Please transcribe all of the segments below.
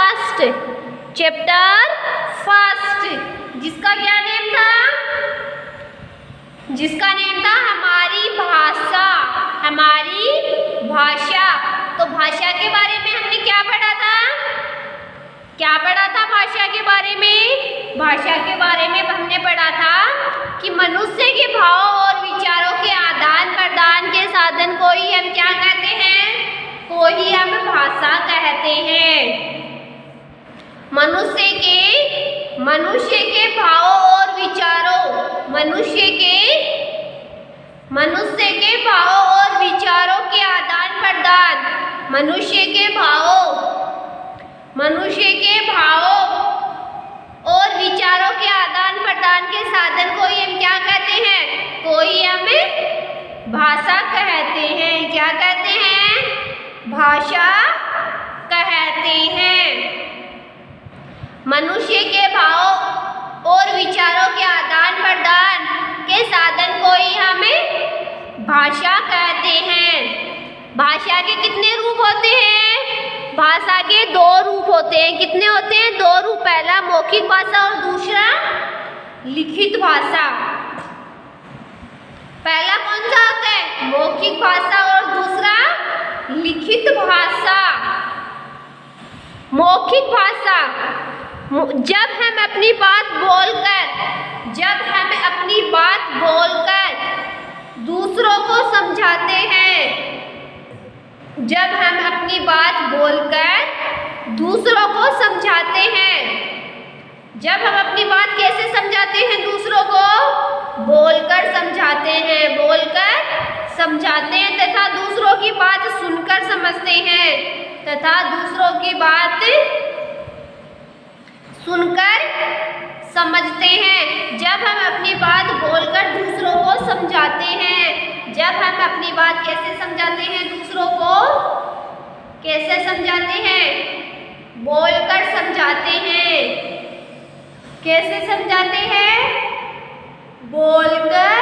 First, chapter first, जिसका क्या name था? जिसका नेम था हमारी भाषा, हमारी भाषा। तो भाषा के बारे में हमने क्या पढ़ा था? क्या पढ़ा था भाषा के बारे में? भाषा के बारे में हमने पढ़ा था कि मनुष्य के भावों और विचारों के आदान प्रदान के साधन को ही हम क्या कहते हैं? को ही हम भाषा कहते हैं। मनुष्य के भावों और विचारों, मनुष्य के भावों और विचारों के आदान प्रदान, मनुष्य के भावों और विचारों के आदान प्रदान के साधन को ही हम क्या कहते हैं? को ही हम भाषा कहते हैं। क्या कहते हैं? भाषा कहते हैं। मनुष्य के भावों और विचारों के आदान प्रदान के साधन को ही हम भाषा कहते हैं। भाषा के कितने रूप होते हैं? भाषा के दो रूप होते हैं। कितने होते हैं? दो रूप। पहला मौखिक भाषा और दूसरा लिखित भाषा। पहला कौन सा होता है? मौखिक भाषा और दूसरा लिखित भाषा। मौखिक भाषा, जब हम अपनी बात बोलकर दूसरों को समझाते हैं, जब हम अपनी बात बोलकर दूसरों को समझाते हैं, जब हम अपनी बात कैसे समझाते हैं दूसरों को? बोलकर समझाते हैं, बोलकर समझाते हैं तथा दूसरों की बात सुनकर समझते हैं, तथा दूसरों की बात सुनकर समझते हैं। जब हम अपनी बात बोलकर दूसरों को समझाते हैं, जब हम अपनी बात कैसे समझाते हैं दूसरों को? कैसे समझाते हैं? बोलकर समझाते हैं। कैसे समझाते हैं? बोलकर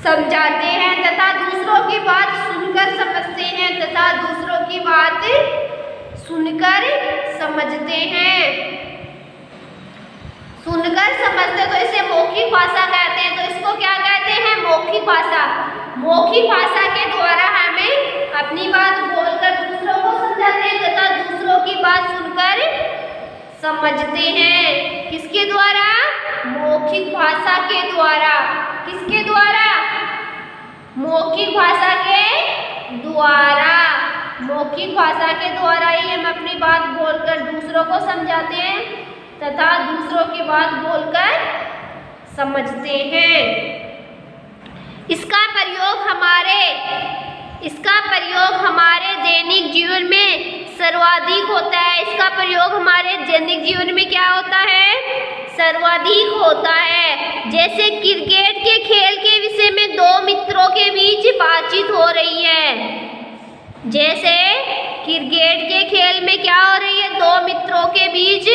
समझाते हैं तथा दूसरों की बात सुनकर समझते हैं, तथा दूसरों की बात सुनकर समझते हैं। सुनकर समझते तो इसे मौखिक भाषा कहते हैं। तो इसको क्या कहते हैं? मौखिक भाषा। मौखिक भाषा के द्वारा हमें अपनी बात बोलकर दूसरों को समझाते हैं तथा दूसरों की बात सुनकर समझते हैं। किसके द्वारा? मौखिक भाषा के द्वारा। किसके द्वारा? मौखिक भाषा के द्वारा। मौखिक भाषा के द्वारा ही हम अपनी बात बोलकर दूसरों को समझाते हैं तथा दूसरों की बात बोलकर समझते हैं। इसका प्रयोग हमारे दैनिक जीवन में सर्वाधिक होता है। इसका प्रयोग हमारे दैनिक जीवन में क्या होता है? सर्वाधिक होता है। जैसे क्रिकेट के खेल के विषय में दो मित्रों के बीच बातचीत हो रही है। जैसे क्रिकेट के खेल में क्या हो रही है? दो मित्रों के बीच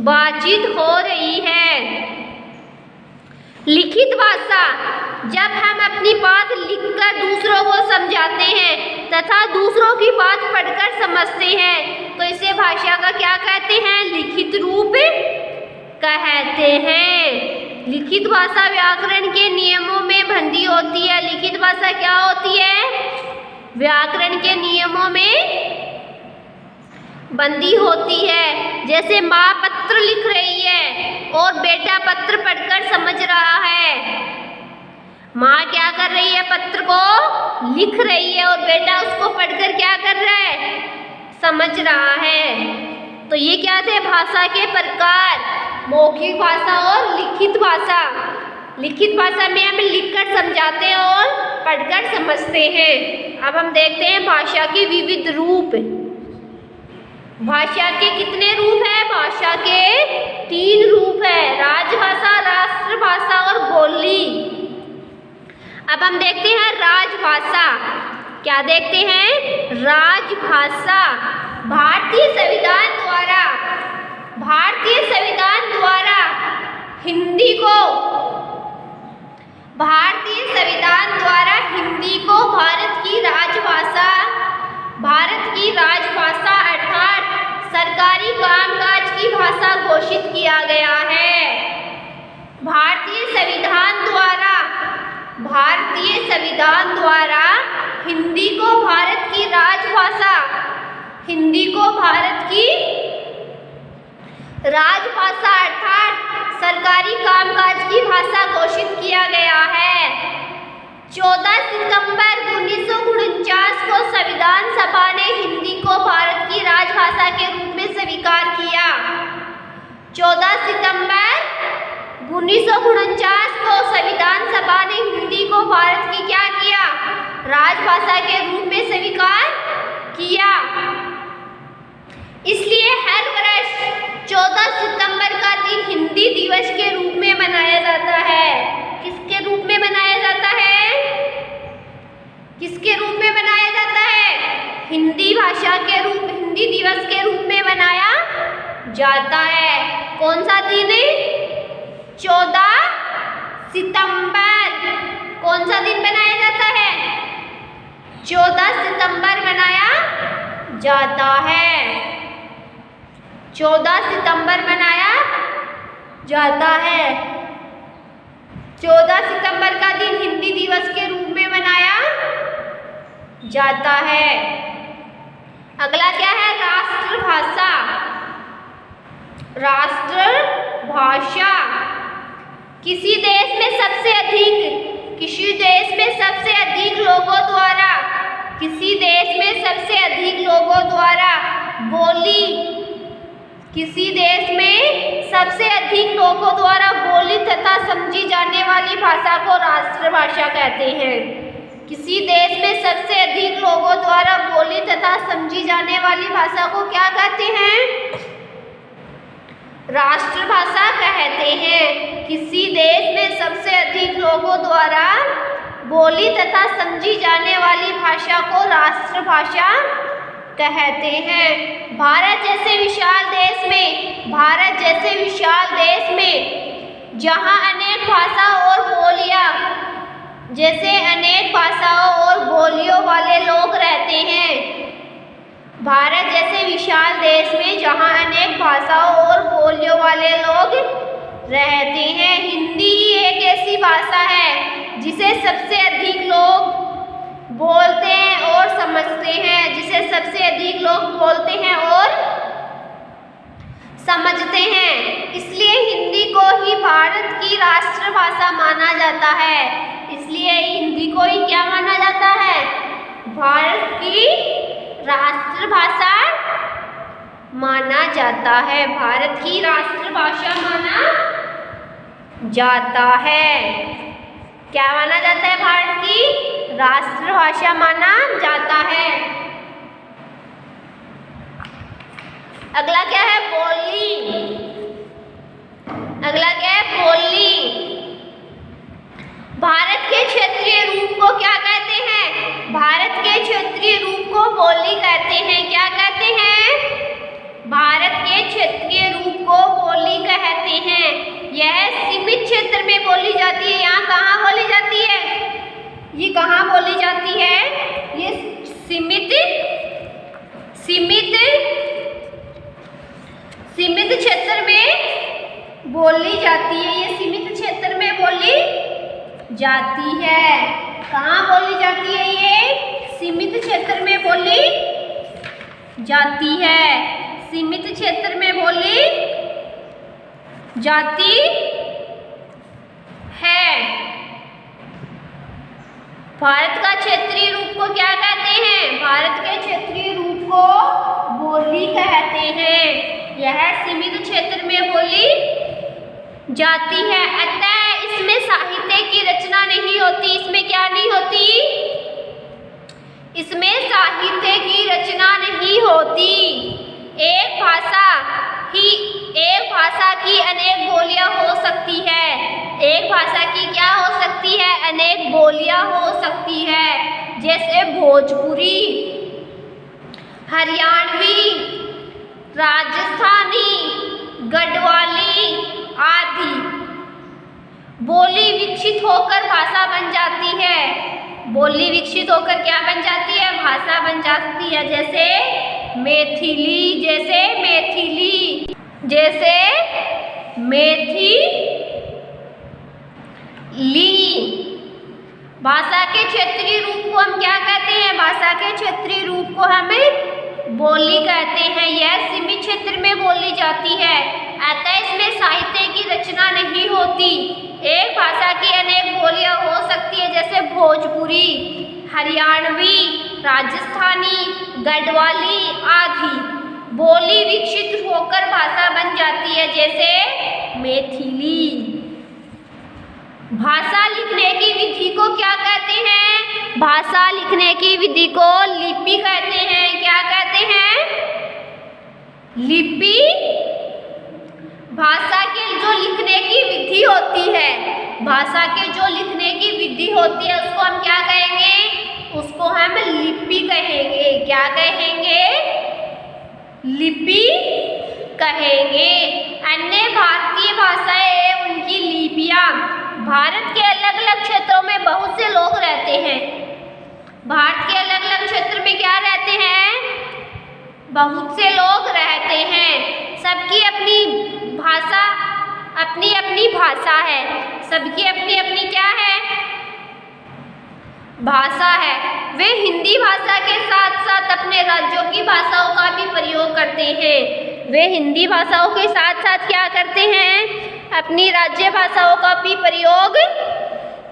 बातचीत हो रही है। लिखित भाषा, जब हम अपनी बात लिखकर दूसरों को समझाते हैं तथा दूसरों की बात पढ़कर समझते हैं तो इसे भाषा का क्या कहते हैं? लिखित रूप कहते हैं। लिखित भाषा व्याकरण के नियमों में बंधी होती है। लिखित भाषा क्या होती है? व्याकरण के नियमों में बंदी होती है। जैसे माँ पत्र लिख रही है और बेटा पत्र पढ़कर समझ रहा है। माँ क्या कर रही है? पत्र को लिख रही है और बेटा उसको पढ़कर क्या कर रहा है? समझ रहा है। तो ये क्या थे? भाषा के प्रकार, मौखिक भाषा और लिखित भाषा। लिखित भाषा में हम लिखकर समझाते हैं और पढ़कर समझते हैं। अब हम देखते हैं भाषा के विविध रूप। भाषा के कितने रूप हैं? भाषा के 3 रूप है, राजभाषा, राष्ट्रभाषा और बोली। अब हम देखते हैं राजभाषा। क्या देखते हैं? राजभाषा। भारतीय संविधान द्वारा हिंदी को भारत की राजभाषा सरकारी कामकाज की भाषा घोषित किया गया है। भारतीय संविधान द्वारा हिंदी को भारत की राजभाषा अर्थात सरकारी कामकाज की भाषा घोषित किया गया है। 14 सितंबर 1949 को संविधान सभा ने हिंदी को भारत की राजभाषा के रूप में स्वीकार किया। 14 सितंबर 1949 को संविधान सभा ने हिंदी को भारत की क्या किया? राजभाषा के रूप में स्वीकार किया। इसलिए हर वर्ष 14 सितंबर का दिन हिंदी दिवस के रूप में मनाया जाता है। किसके रूप में मनाया जाता है? किसके रूप में मनाया जाता है? हिंदी दिवस के रूप में मनाया जाता है। कौन सा दिन? 14 सितंबर। कौन सा दिन मनाया जाता है? 14 सितंबर मनाया जाता है। 14 सितंबर मनाया जाता है। 14 सितंबर का दिन हिंदी दिवस के रूप में मनाया जाता है। अगला क्या है? राष्ट्रभाषा। राष्ट्रभाषा किसी देश में सबसे अधिक लोगों द्वारा बोली तथा समझी जाने वाली भाषा को राष्ट्रभाषा कहते हैं। किसी देश में सबसे अधिक लोगों द्वारा बोली तथा समझी जाने वाली भाषा को क्या कहते हैं? राष्ट्रभाषा कहते हैं। किसी देश में सबसे अधिक लोगों द्वारा बोली तथा समझी जाने वाली भाषा को राष्ट्रभाषा कहते हैं। भारत जैसे विशाल देश में जहाँ अनेक भाषाओं और बोलियों वाले लोग रहते हैं। भारत जैसे विशाल देश में जहाँ अनेक भाषाओं और बोलियों वाले लोग रहते हैं, हिंदी ही एक ऐसी भाषा है जिसे सबसे अधिक लोग बोलते हैं और समझते हैं। इसलिए हिंदी को ही भारत की राष्ट्रभाषा माना जाता है। इसलिए हिंदी को ही क्या माना जाता है? भारत की राष्ट्रभाषा माना जाता है। भारत की राष्ट्रभाषा माना जाता है। क्या माना जाता है? भारत की राष्ट्रभाषा माना जाता है। अगला क्या है? बोली। भारत के क्षेत्रीय रूप को क्या कहते हैं? भारत के क्षेत्रीय रूप को बोली कहते हैं। क्या कहते हैं? भारत के क्षेत्रीय रूप को बोली कहते हैं। यह सीमित क्षेत्र में बोली जाती है। यहाँ कहाँ बोली जाती है? ये कहाँ बोली जाती है? ये सीमित क्षेत्र में बोली जाती है। ये सीमित क्षेत्र में बोली जाती है। कहाँ बोली जाती है? ये सीमित क्षेत्र में बोली जाती है। सीमित क्षेत्र में बोली जाती है। भारत का क्षेत्रीय रूप को क्या कहते हैं? भारत के क्षेत्रीय रूप को बोली कहते हैं। यह सीमित क्षेत्र में बोली जाती है। अतः इसमें साहित्य की रचना नहीं होती। इसमें क्या नहीं होती? इसमें साहित्य की रचना नहीं होती। एक भाषा की अनेक बोलियां हो सकती है। एक भाषा की क्या हो सकती है? अनेक बोलियां हो सकती है। जैसे भोजपुरी, हरियाणवी, राजस्थानी, गढ़वाली आदि। बोली विकसित होकर भाषा बन जाती है। बोली विकसित होकर क्या बन जाती है? भाषा बन जाती है। जैसे मैथिली, जैसे मैथिली, जैसे मैथिली। भाषा के क्षेत्रीय रूप को हम क्या कहते हैं? भाषा के क्षेत्रीय रूप को हमें बोली कहते हैं। यह सीमित क्षेत्र में बोली जाती है, अतः इसमें साहित्य की रचना नहीं होती। एक भाषा की अनेक बोलियां हो सकती है, जैसे भोजपुरी, हरियाणवी, राजस्थानी, गढ़वाली आदि। बोली विकसित होकर भाषा बन जाती है, जैसे मैथिली। भाषा लिखने की विधि को क्या कहते हैं? भाषा लिखने की विधि को लिपि कहते हैं। क्या कहते हैं? लिपि। भाषा के जो लिखने की विधि होती है, भाषा के जो लिखने की विधि होती है, उसको हम क्या कहेंगे? उसको हम लिपि कहेंगे। क्या कहेंगे? लिपि कहेंगे। अन्य भारतीय भाषाएं, उनकी लिपियां। भारत के अलग अलग क्षेत्रों में बहुत से लोग रहते हैं। भारत के अलग अलग क्षेत्र में क्या रहते हैं? बहुत से लोग रहते हैं। सबकी अपनी भाषा, अपनी अपनी भाषा है। सबकी अपनी अपनी क्या है? भाषा है। वे हिंदी भाषा के साथ साथ अपने राज्यों की भाषाओं का भी प्रयोग करते हैं। वे हिंदी भाषाओं के साथ साथ क्या करते हैं? अपनी राज्य भाषाओं का भी प्रयोग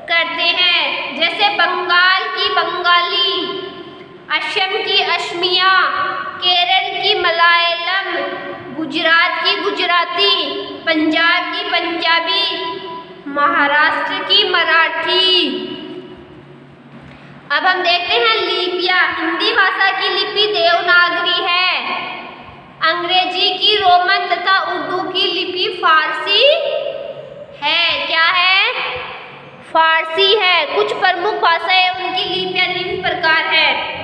करते हैं, जैसे बंगाल की बंगाली, असम की असमिया, केरल की मलयालम, गुजरात की गुजराती, पंजाब की पंजाबी, महाराष्ट्र की मराठी। अब हम देखते हैं लिपियां। हिंदी भाषा की लिपि देवनागरी है। अंग्रेजी की रोमन तथा उर्दू की लिपि फारसी है। क्या है? फारसी है। कुछ प्रमुख भाषाएं, उनकी लिपियां निम्न प्रकार है।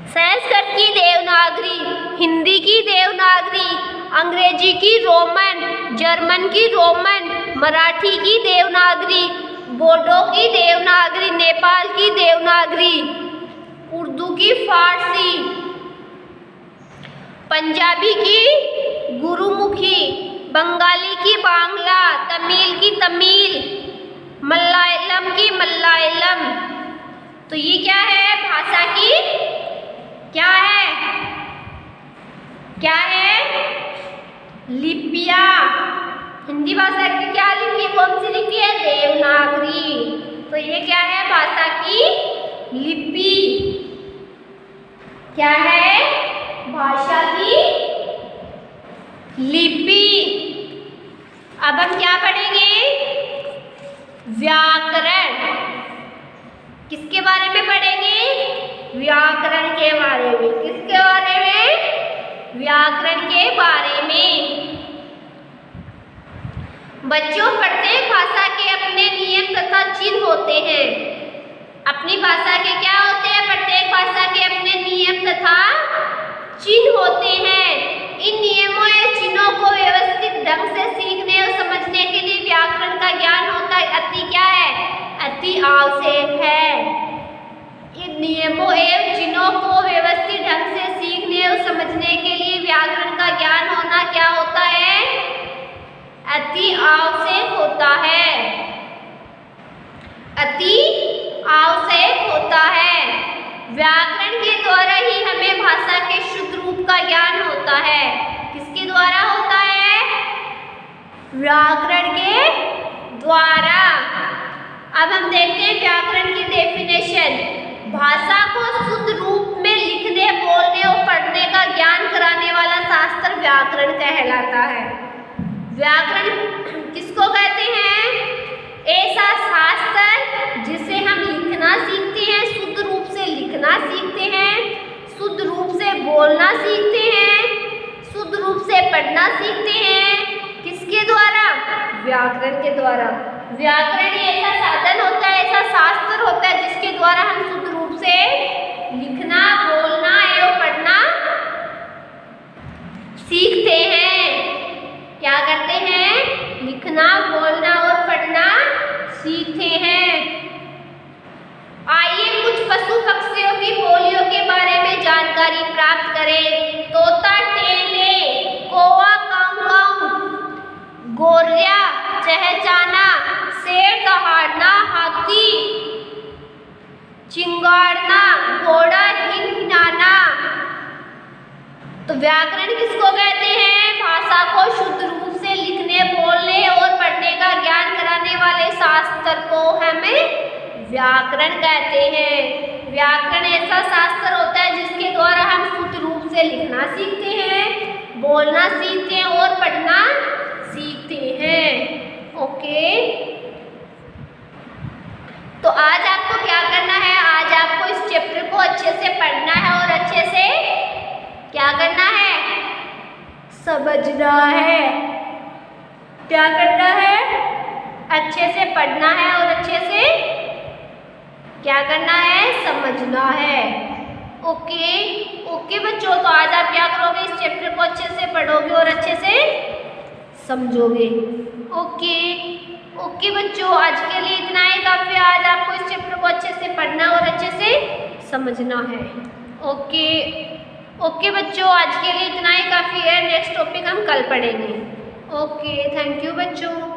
संस्कृत की देवनागरी, हिंदी की देवनागरी, अंग्रेजी की रोमन, जर्मन की रोमन, मराठी की देवनागरी, बोडो की देवनागरी, नेपाल की देवनागरी, उर्दू की फारसी, पंजाबी की गुरुमुखी, बंगाली की बांग्ला, तमिल की तमिल, मलयालम की मलयालम। तो ये क्या है? भाषा की क्या है? क्या है? लिपियां। हिंदी भाषा की क्या लिपि, कौन सी लिपि है? देवनागरी। तो ये क्या है? भाषा की लिपि। क्या है? भाषा की लिपि। अब हम क्या पढ़ेंगे? व्याकरण। किसके बारे में पढ़ेंगे? व्याकरण के बारे में। किसके बारे में? व्याकरण के बारे में। बच्चों, प्रत्येक भाषा के अपने नियम तथा चिन्ह होते हैं। अपनी भाषा के क्या होते हैं? प्रत्येक भाषा के अपने नियम तथा चिन्ह होते हैं। इन नियमों या चिन्हों को व्यवस्थित ढंग से सीखने और समझने के लिए व्याकरण का ज्ञान होता है अति क्या है? अति आवश्यक है। इन नियमों एवं चिन्हों को व्यवस्थित ढंग से सीखने और समझने के लिए व्याकरण का ज्ञान होना क्या होता है? अति आवश्यक होता है। अति आवश्यक होता है। व्याकरण के द्वारा ही हमें भाषा के शुद्ध रूप का ज्ञान होता है। किसके द्वारा होता है? व्याकरण के द्वारा। अब हम देखते हैं व्याकरण की डेफिनेशन। भाषा को शुद्ध रूप में लिखने, बोलने और पढ़ने का ज्ञान कराने वाला शास्त्र व्याकरण कहलाता है। व्याकरण किसको कहते हैं? ऐसा शास्त्र जिसे हम लिखना सीखते हैं, शुद्ध रूप से लिखना सीखते हैं, शुद्ध रूप से बोलना सीखते हैं, शुद्ध रूप से पढ़ना सीखते हैं। किसके द्वारा? व्याकरण के द्वारा। व्याकरण ऐसा साधन होता है, ऐसा शास्त्र होता है जिसके द्वारा हम शुद्ध रूप से लिखना, बोलना एवं पढ़ना सीखते हैं। क्या करते हैं? लिखना, बोलना और पढ़ना सीखते हैं। आइए कुछ पशु पक्षियों की बोलियों के बारे में जानकारी प्राप्त दौड़ना, हाथी चिंगाड़ना, घोड़ा हिनहिनाना। तो व्याकरण किसको कहते हैं? भाषा को शुद्ध रूप से लिखने, बोलने और पढ़ने का ज्ञान कराने वाले शास्त्र को हमें व्याकरण कहते हैं। व्याकरण ऐसा शास्त्र होता है जिसके द्वारा हम शुद्ध रूप से लिखना सीखते हैं, बोलना सीखते हैं और पढ़ना सीखते हैं। ओके, तो आज आपको क्या करना है? आज आपको इस चैप्टर को अच्छे से पढ़ना है और अच्छे से क्या करना है? समझना है। क्या करना है? अच्छे से पढ़ना है और अच्छे से क्या करना है? समझना है। ओके ओके बच्चों, तो आज आप क्या करोगे? इस चैप्टर को अच्छे से पढ़ोगे और अच्छे से समझोगे। ओके ओके बच्चों, आज के लिए इतना ही काफ़ी है। आज आपको इस चैप्टर को अच्छे से पढ़ना और अच्छे से समझना है। ओके ओके बच्चों, आज के लिए इतना ही काफ़ी है। नेक्स्ट टॉपिक हम कल पढ़ेंगे। ओके, थैंक यू बच्चों।